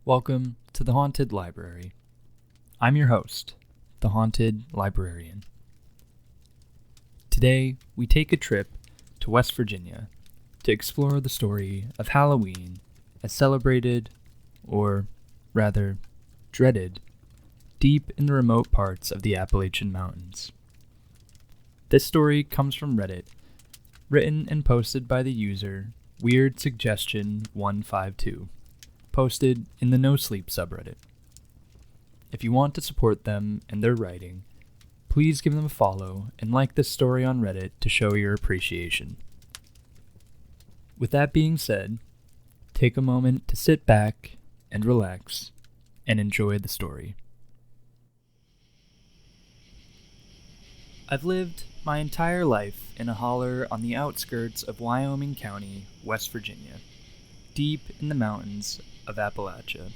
Welcome to the Haunted Library. I'm your host, the Haunted Librarian. Today, we take a trip to West Virginia to explore the story of Halloween as celebrated, or rather, dreaded, deep in the remote parts of the Appalachian Mountains. This story comes from Reddit, written and posted by the user WeirdSuggestion152. Posted in the No Sleep subreddit. If you want to support them and their writing, please give them a follow and like this story on Reddit to show your appreciation. With that being said, take a moment to sit back and relax and enjoy the story. I've lived my entire life in a holler on the outskirts of Wyoming County, West Virginia, deep in the mountains of Appalachia.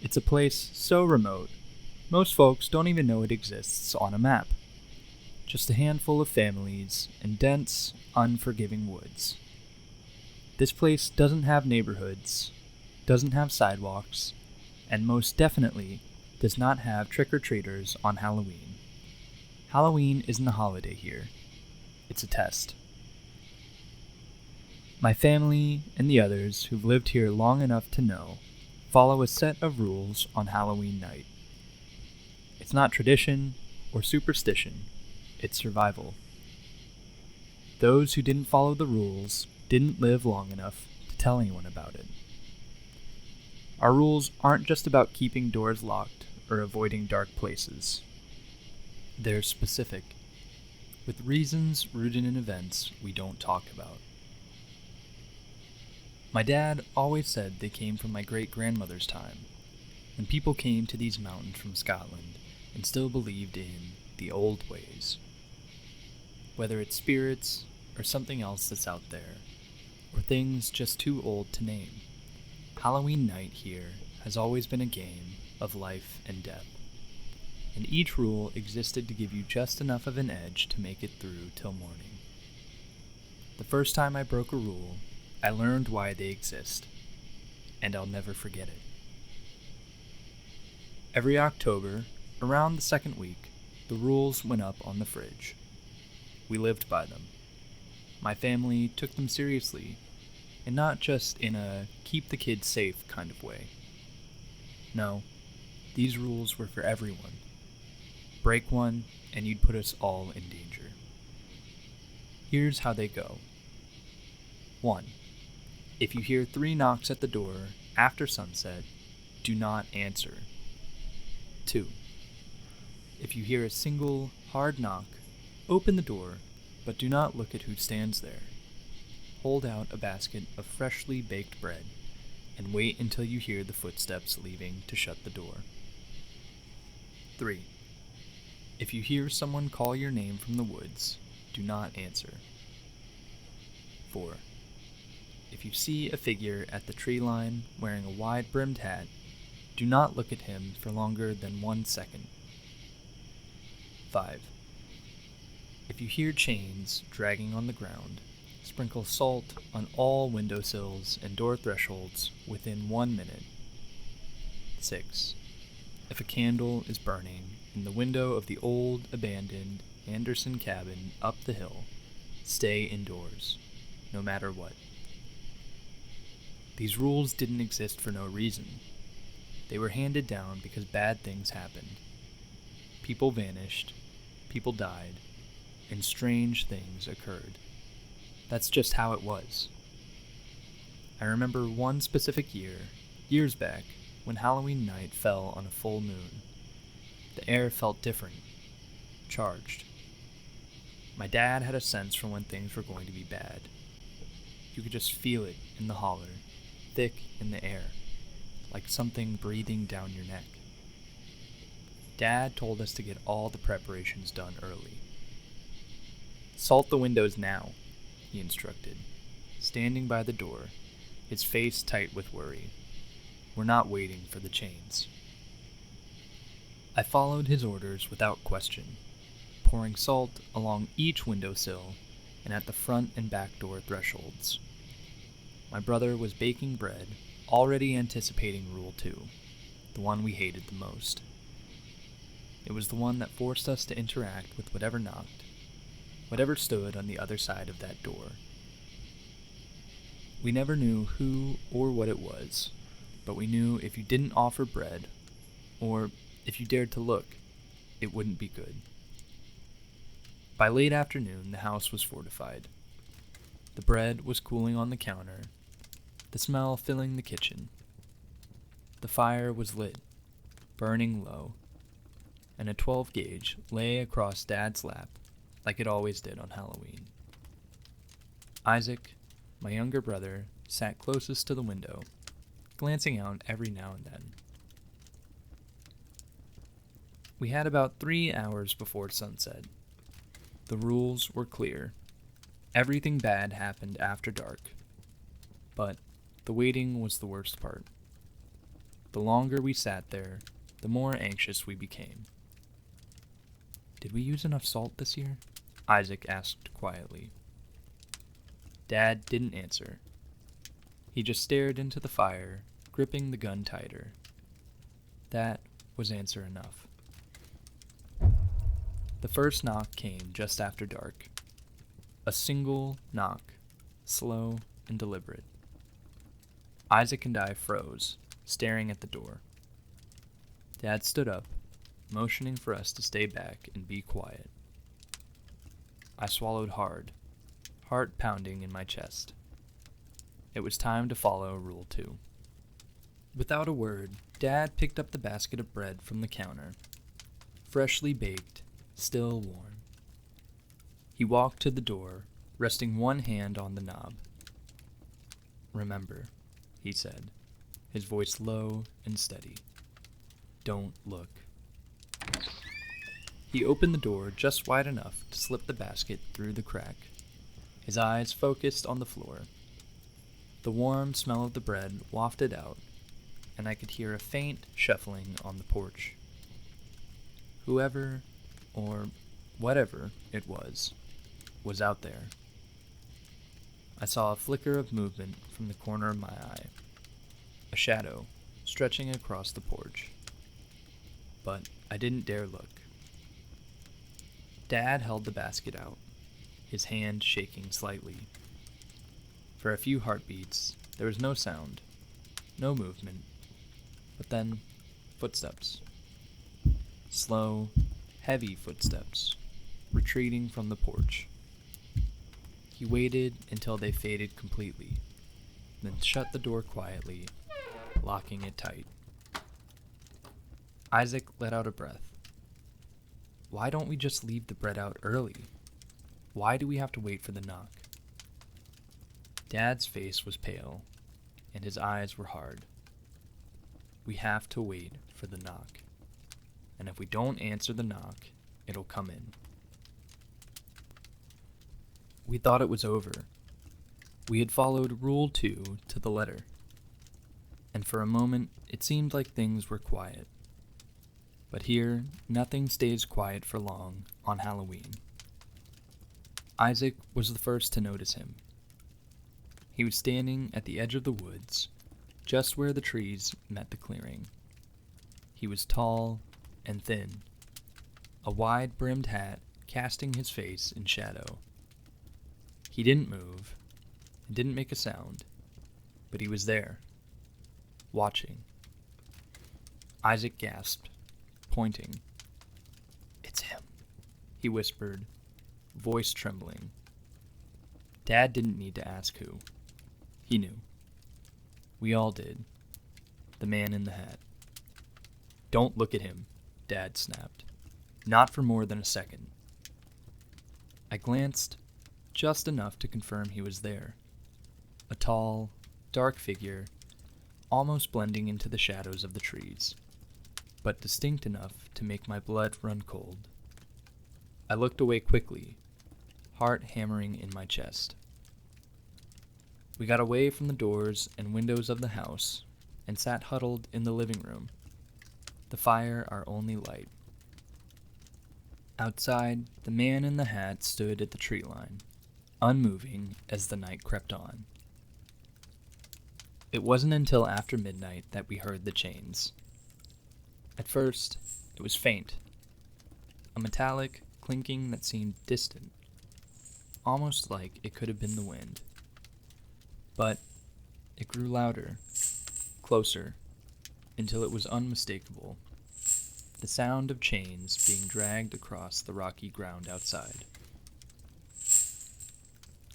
It's a place so remote, most folks don't even know it exists on a map. Just a handful of families and dense, unforgiving woods. This place doesn't have neighborhoods, doesn't have sidewalks, and most definitely does not have trick-or-treaters on Halloween. Halloween isn't a holiday here. It's a test. My family and the others who've lived here long enough to know follow a set of rules on Halloween night. It's not tradition or superstition, it's survival. Those who didn't follow the rules didn't live long enough to tell anyone about it. Our rules aren't just about keeping doors locked or avoiding dark places. They're specific, with reasons rooted in events we don't talk about. My dad always said they came from my great-grandmother's time, when people came to these mountains from Scotland and still believed in the old ways. Whether it's spirits or something else that's out there, or things just too old to name, Halloween night here has always been a game of life and death, and each rule existed to give you just enough of an edge to make it through till morning. The first time I broke a rule, I learned why they exist, and I'll never forget it. Every October, around the second week, the rules went up on the fridge. We lived by them. My family took them seriously, and not just in a keep the kids safe kind of way. No, these rules were for everyone. Break one, and you'd put us all in danger. Here's how they go. 1. If you hear 3 knocks at the door after sunset, do not answer. 2. If you hear a single, hard knock, open the door, but do not look at who stands there. Hold out a basket of freshly baked bread, and wait until you hear the footsteps leaving to shut the door. 3. If you hear someone call your name from the woods, do not answer. 4. If you see a figure at the tree line wearing a wide-brimmed hat, do not look at him for longer than 1 second. 5. If you hear chains dragging on the ground, sprinkle salt on all windowsills and door thresholds within 1 minute. 6. If a candle is burning in the window of the old, abandoned Anderson cabin up the hill, stay indoors, no matter what. These rules didn't exist for no reason. They were handed down because bad things happened. People vanished, people died, and strange things occurred. That's just how it was. I remember one specific year, years back, when Halloween night fell on a full moon. The air felt different, charged. My dad had a sense for when things were going to be bad. You could just feel it in the holler, thick in the air, like something breathing down your neck. Dad told us to get all the preparations done early. Salt the windows now, he instructed, standing by the door, his face tight with worry. We're not waiting for the chains. I followed his orders without question, pouring salt along each windowsill and at the front and back door thresholds. my brother was baking bread, already anticipating Rule 2, the one we hated the most. It was the one that forced us to interact with whatever knocked, whatever stood on the other side of that door. We never knew who or what it was, but we knew if you didn't offer bread, or if you dared to look, it wouldn't be good. By late afternoon, the house was fortified. The bread was cooling on the counter, the smell filling the kitchen. The fire was lit, burning low, and a 12-gauge lay across Dad's lap like it always did on Halloween. Isaac, my younger brother, sat closest to the window, glancing out every now and then. We had about 3 hours before sunset. The rules were clear. Everything bad happened after dark. But the waiting was the worst part. The longer we sat there, the more anxious we became. "Did we use enough salt this year?" Isaac asked quietly. Dad didn't answer. He just stared into the fire, gripping the gun tighter. That was answer enough. The first knock came just after dark. A single knock, slow and deliberate. Isaac and I froze, staring at the door. Dad stood up, motioning for us to stay back and be quiet. I swallowed hard, heart pounding in my chest. It was time to follow Rule 2. Without a word, Dad picked up the basket of bread from the counter, freshly baked, still warm. He walked to the door, resting one hand on the knob. "Remember," he said, his voice low and steady. "Don't look." He opened the door just wide enough to slip the basket through the crack, his eyes focused on the floor. The warm smell of the bread wafted out, and I could hear a faint shuffling on the porch. Whoever, or whatever it was out there. I saw a flicker of movement from the corner of my eye, a shadow stretching across the porch. But I didn't dare look. Dad held the basket out, his hand shaking slightly. For a few heartbeats, there was no sound, no movement, but then footsteps. Slow, heavy footsteps, retreating from the porch. He waited until they faded completely, then shut the door quietly, locking it tight. Isaac let out a breath. Why don't we just leave the bread out early? Why do we have to wait for the knock? Dad's face was pale, and his eyes were hard. We have to wait for the knock. And if we don't answer the knock, it'll come in. We thought it was over. We had followed Rule 2 to the letter. And for a moment, it seemed like things were quiet. But here, nothing stays quiet for long on Halloween. Isaac was the first to notice him. He was standing at the edge of the woods, just where the trees met the clearing. He was tall and thin, a wide-brimmed hat casting his face in shadow. He didn't move, and didn't make a sound, but he was there, watching. Isaac gasped, pointing. "It's him," he whispered, voice trembling. Dad didn't need to ask who. He knew. We all did. The man in the hat. "Don't look at him," Dad snapped. "Not for more than a second." I glanced, just enough to confirm he was there. A tall, dark figure, almost blending into the shadows of the trees, but distinct enough to make my blood run cold. I looked away quickly, heart hammering in my chest. We got away from the doors and windows of the house and sat huddled in the living room, the fire our only light. Outside, the man in the hat stood at the tree line, unmoving as the night crept on. It wasn't until after midnight that we heard the chains. At first, it was faint, a metallic clinking that seemed distant, almost like it could have been the wind. But it grew louder, closer, until it was unmistakable, the sound of chains being dragged across the rocky ground outside.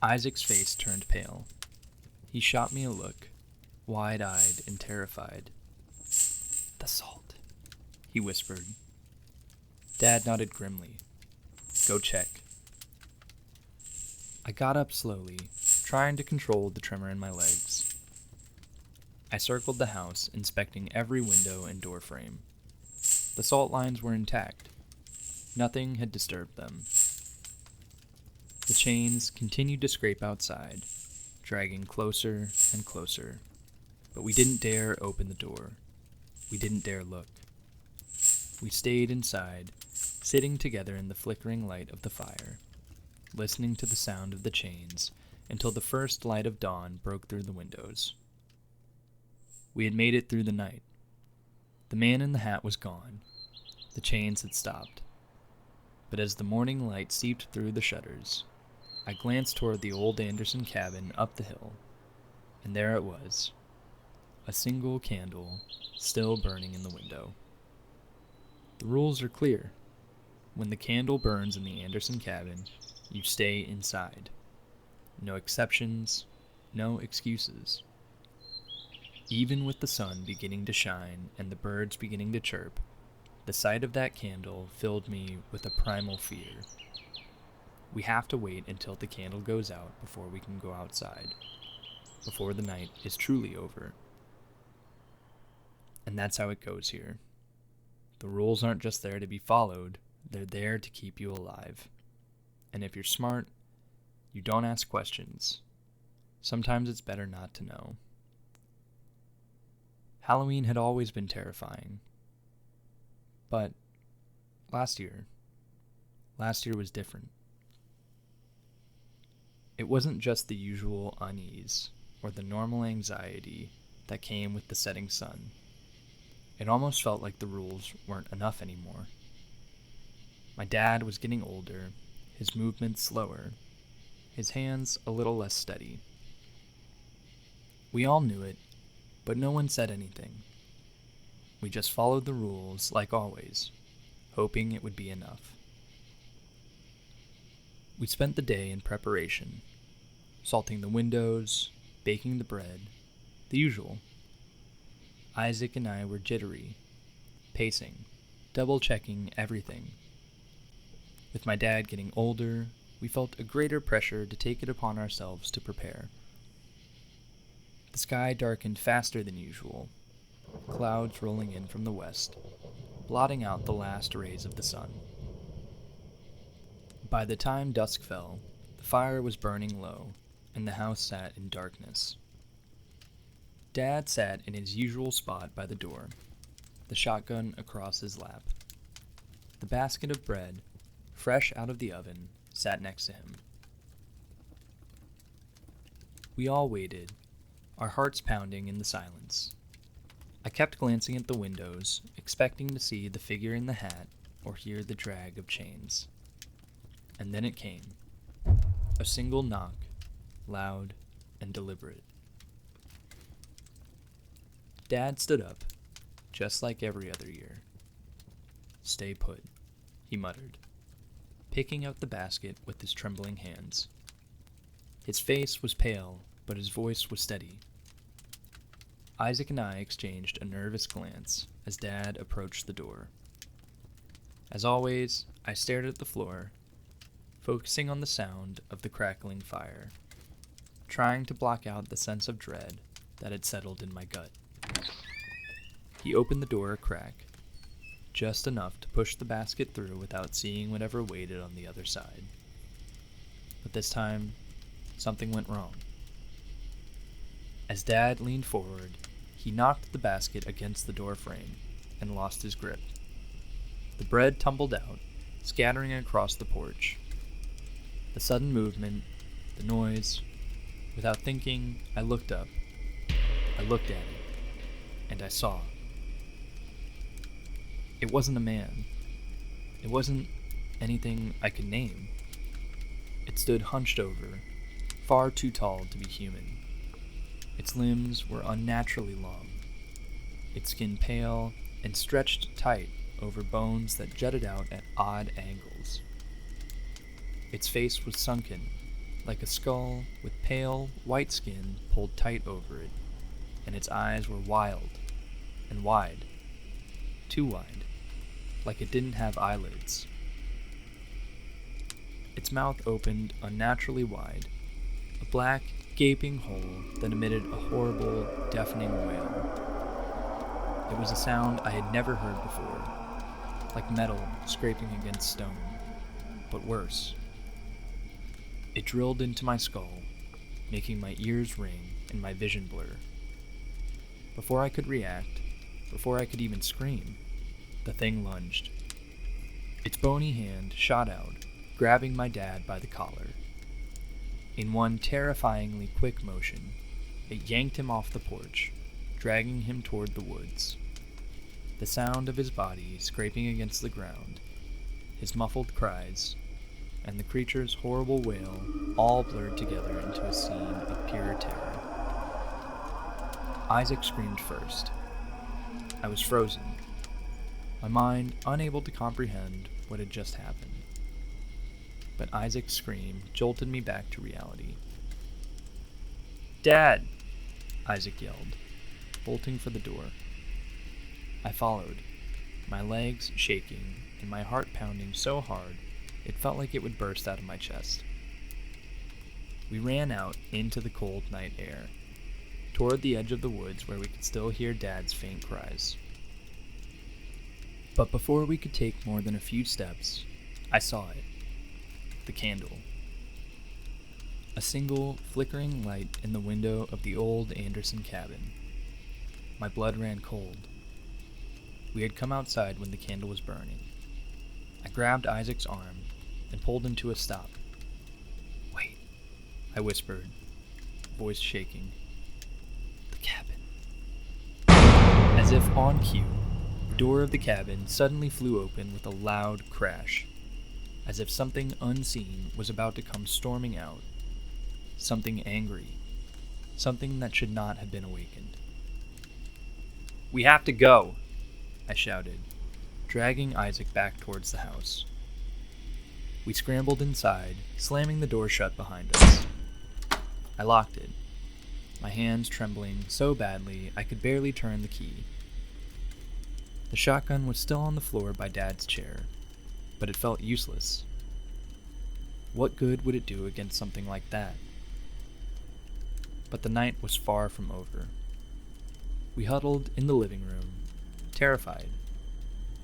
Isaac's face turned pale. He shot me a look, wide-eyed and terrified. "The salt," he whispered. Dad nodded grimly. "Go check." I got up slowly, trying to control the tremor in my legs. I circled the house, inspecting every window and door frame. The salt lines were intact. Nothing had disturbed them. The chains continued to scrape outside, dragging closer and closer. But we didn't dare open the door. We didn't dare look. We stayed inside, sitting together in the flickering light of the fire, listening to the sound of the chains until the first light of dawn broke through the windows. We had made it through the night. The man in the hat was gone. The chains had stopped. But as the morning light seeped through the shutters, I glanced toward the old Anderson cabin up the hill, and there it was, a single candle still burning in the window. The rules are clear. When the candle burns in the Anderson cabin, you stay inside. No exceptions, no excuses. Even with the sun beginning to shine and the birds beginning to chirp, the sight of that candle filled me with a primal fear. We have to wait until the candle goes out before we can go outside, before the night is truly over. And that's how it goes here. The rules aren't just there to be followed, they're there to keep you alive. And if you're smart, you don't ask questions. Sometimes it's better not to know. Halloween had always been terrifying. But last year was different. It wasn't just the usual unease or the normal anxiety that came with the setting sun. It almost felt like the rules weren't enough anymore. My dad was getting older, his movements slower, his hands a little less steady. We all knew it, but no one said anything. We just followed the rules like always, hoping it would be enough. We spent the day in preparation, salting the windows, baking the bread, the usual. Isaac and I were jittery, pacing, double-checking everything. With my dad getting older, we felt a greater pressure to take it upon ourselves to prepare. The sky darkened faster than usual, clouds rolling in from the west, blotting out the last rays of the sun. By the time dusk fell, the fire was burning low, and the house sat in darkness. Dad sat in his usual spot by the door, the shotgun across his lap. The basket of bread, fresh out of the oven, sat next to him. We all waited, our hearts pounding in the silence. I kept glancing at the windows, expecting to see the figure in the hat or hear the drag of chains. And then it came. A single knock, loud and deliberate. Dad stood up, just like every other year. "Stay put," he muttered, picking up the basket with his trembling hands. His face was pale, but his voice was steady. Isaac and I exchanged a nervous glance as Dad approached the door. As always, I stared at the floor, focusing on the sound of the crackling fire, trying to block out the sense of dread that had settled in my gut. He opened the door a crack, just enough to push the basket through without seeing whatever waited on the other side. But this time, something went wrong. As Dad leaned forward, he knocked the basket against the door frame and lost his grip. The bread tumbled out, scattering across the porch. The sudden movement, the noise. Without thinking, I looked up. I looked at it, and I saw. It wasn't a man. It wasn't anything I could name. It stood hunched over, far too tall to be human. Its limbs were unnaturally long, its skin pale and stretched tight over bones that jutted out at odd angles. Its face was sunken, like a skull with pale, white skin pulled tight over it, and its eyes were wild and wide, too wide, like it didn't have eyelids. Its mouth opened unnaturally wide, a black, gaping hole that emitted a horrible, deafening wail. It was a sound I had never heard before, like metal scraping against stone, but worse. It drilled into my skull, making my ears ring and my vision blur. Before I could react, before I could even scream, the thing lunged. Its bony hand shot out, grabbing my dad by the collar. In one terrifyingly quick motion, it yanked him off the porch, dragging him toward the woods. The sound of his body scraping against the ground, his muffled cries, and the creature's horrible wail all blurred together into a scene of pure terror. Isaac screamed first. I was frozen, my mind unable to comprehend what had just happened. But Isaac's scream jolted me back to reality. "Dad!" Isaac yelled, bolting for the door. I followed, my legs shaking and my heart pounding so hard it felt like it would burst out of my chest. We ran out into the cold night air, toward the edge of the woods where we could still hear Dad's faint cries. But before we could take more than a few steps, I saw it. The candle. A single, flickering light in the window of the old Anderson cabin. My blood ran cold. We had come outside when the candle was burning. I grabbed Isaac's arm and pulled him to a stop. "Wait," I whispered, voice shaking. "The cabin." As if on cue, the door of the cabin suddenly flew open with a loud crash, as if something unseen was about to come storming out. Something angry. Something that should not have been awakened. "We have to go," I shouted, dragging Isaac back towards the house. We scrambled inside, slamming the door shut behind us. I locked it, my hands trembling so badly I could barely turn the key. The shotgun was still on the floor by Dad's chair, but it felt useless. What good would it do against something like that? But the night was far from over. We huddled in the living room, terrified,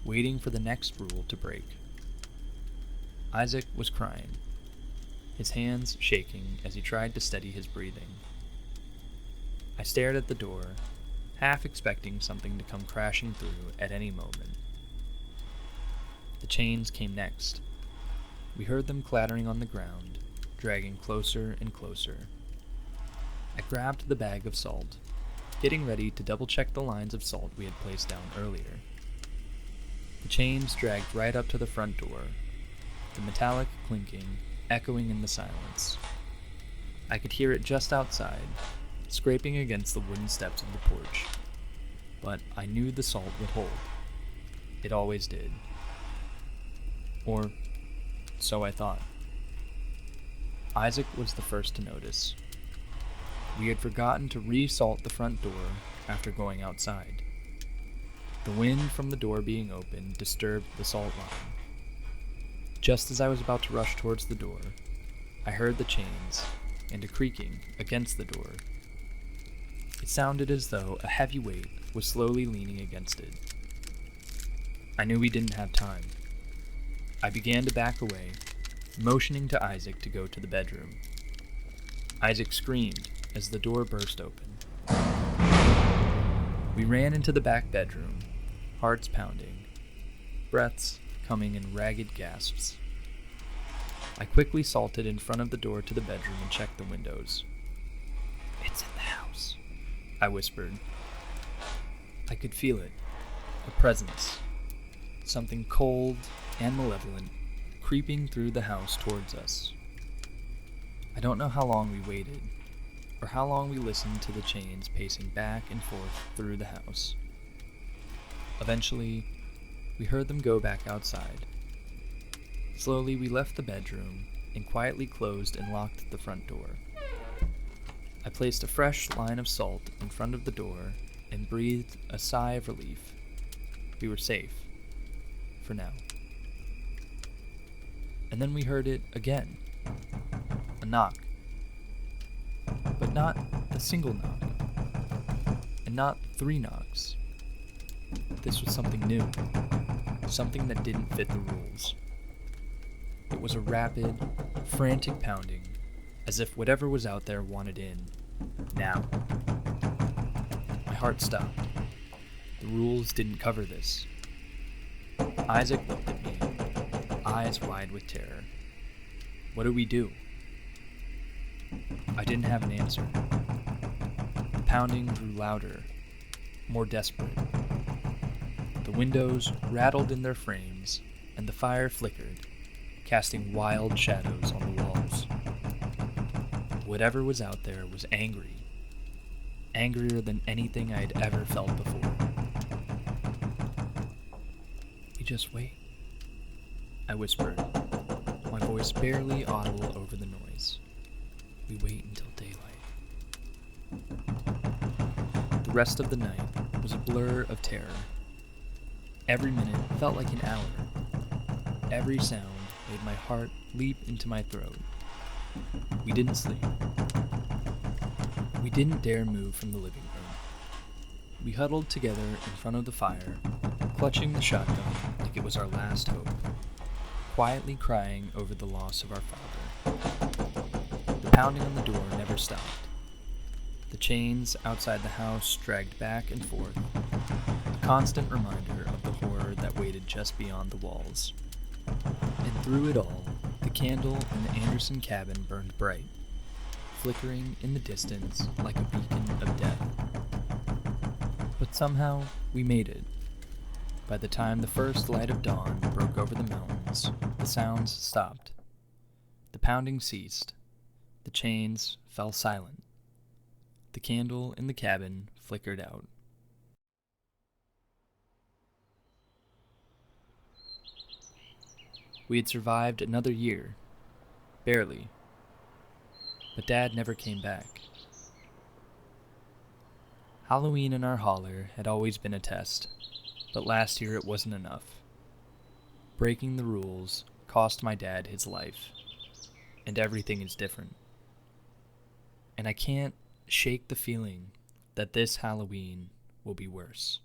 waiting for the next rule to break. Isaac was crying, his hands shaking as he tried to steady his breathing. I stared at the door, half expecting something to come crashing through at any moment. The chains came next. We heard them clattering on the ground, dragging closer and closer. I grabbed the bag of salt, getting ready to double-check the lines of salt we had placed down earlier. The chains dragged right up to the front door, the metallic clinking echoing in the silence. I could hear it just outside, scraping against the wooden steps of the porch. But I knew the salt would hold. It always did. Or so I thought. Isaac was the first to notice. We had forgotten to re-salt the front door after going outside. The wind from the door being open disturbed the salt line. Just as I was about to rush towards the door, I heard the chains and a creaking against the door. It sounded as though a heavy weight was slowly leaning against it. I knew we didn't have time. I began to back away, motioning to Isaac to go to the bedroom. Isaac screamed as the door burst open. We ran into the back bedroom, hearts pounding, breaths coming in ragged gasps. I quickly salted in front of the door to the bedroom and checked the windows. "It's in the house," I whispered. I could feel it, a presence, something cold and malevolent, creeping through the house towards us. I don't know how long we waited, or how long we listened to the chains pacing back and forth through the house. Eventually, we heard them go back outside. Slowly, we left the bedroom and quietly closed and locked the front door. I placed a fresh line of salt in front of the door and breathed a sigh of relief. We were safe. For now. And then we heard it again. A knock. But not a single knock. And not 3 knocks. This was something new. Something that didn't fit the rules. It was a rapid, frantic pounding, as if whatever was out there wanted in. Now. My heart stopped. The rules didn't cover this. Isaac looked at me, eyes wide with terror. What do we do? I didn't have an answer. The pounding grew louder, more desperate. The windows rattled in their frames, and the fire flickered, casting wild shadows on the walls. Whatever was out there was angry. Angrier than anything I had ever felt before. We just wait, I whispered, my voice barely audible over the noise. We wait until daylight. The rest of the night was a blur of terror. Every minute felt like an hour. Every sound made my heart leap into my throat. We didn't sleep. We didn't dare move from the living room. We huddled together in front of the fire, clutching the shotgun like it was our last hope, quietly crying over the loss of our father. The pounding on the door never stopped. The chains outside the house dragged back and forth, a constant reminder of the horror that waited just beyond the walls. And through it all, the candle in the Anderson cabin burned bright, flickering in the distance like a beacon of death. But somehow, we made it. By the time the first light of dawn broke over the mountains, the sounds stopped. The pounding ceased. The chains fell silent. The candle in the cabin flickered out. We had survived another year. Barely. But Dad never came back. Halloween in our holler had always been a test, but last year it wasn't enough. Breaking the rules cost my dad his life, and everything is different. And I can't shake the feeling that this Halloween will be worse.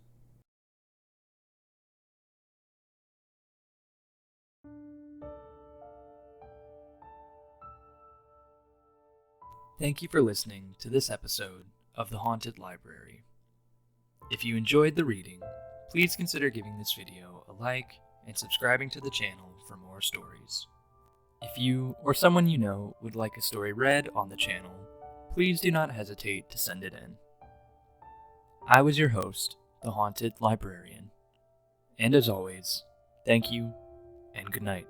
Thank you for listening to this episode of The Haunted Library. If you enjoyed the reading, please consider giving this video a like and subscribing to the channel for more stories. If you or someone you know would like a story read on the channel, please do not hesitate to send it in. I was your host, The Haunted Librarian. And as always, thank you and good night.